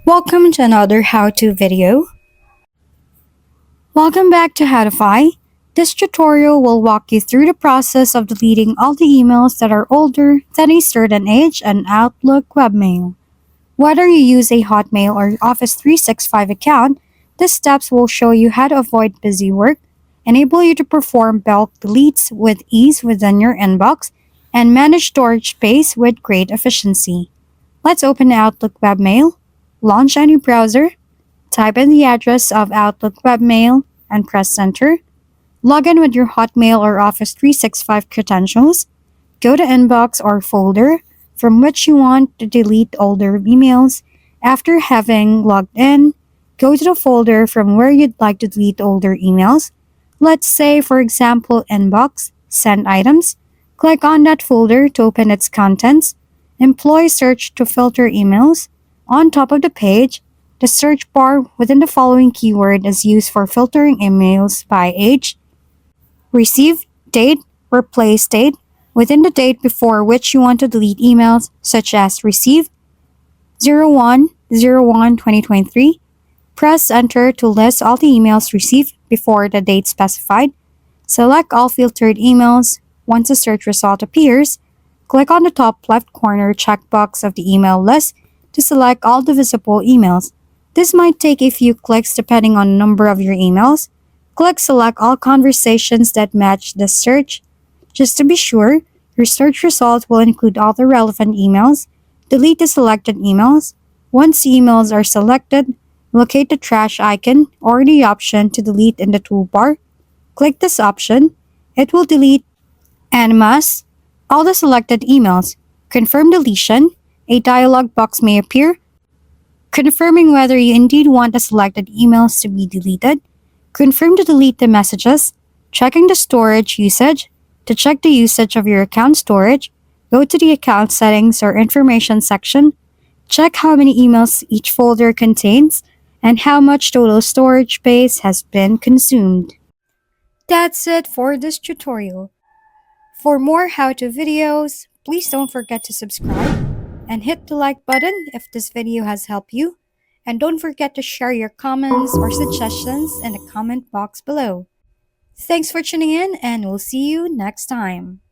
Welcome to another how-to video. Welcome back to Howtify. This tutorial will walk you through the process of deleting all the emails that are older than a certain age in Outlook Webmail. Whether you use a Hotmail or Office 365 account, these steps will show you how to avoid busy work, enable you to perform bulk deletes with ease within your inbox, and manage storage space with great efficiency. Let's open Outlook Webmail, launch any browser, type in the address of Outlook Webmail, and press Enter. Log in with your Hotmail or Office 365 credentials. Go to Inbox or Folder from which you want to delete older emails. After having logged in, go to the folder from where you'd like to delete older emails. Let's say, for example, Inbox, Send Items. Click on that folder to open its contents. Employ Search to filter emails. On top of the page, the search bar within the following keyword is used for filtering emails by age, receive date, replace date, within the date before which you want to delete emails, such as receive 01/01/2023. Press Enter to list all the emails received before the date specified. Select all filtered emails. Once the search result appears, click on the top left corner checkbox of the email list to select all the visible emails. This might take a few clicks depending on the number of your emails. Click Select All Conversations that match this search. Just to be sure, your search result will include all the relevant emails. Delete the selected emails. Once the emails are selected, locate the trash icon or the option to delete in the toolbar. Click this option. It will delete en masse all the selected emails. Confirm deletion. A dialog box may appear, confirming whether you indeed want the selected emails to be deleted. Confirm to delete the messages. Checking the storage usage. To check the usage of your account storage, go to the account settings or information section. Check how many emails each folder contains and how much total storage space has been consumed. That's it for this tutorial. For more how-to videos, please don't forget to subscribe and hit the like button if this video has helped you. And don't forget to share your comments or suggestions in the comment box below. Thanks for tuning in, and we'll see you next time.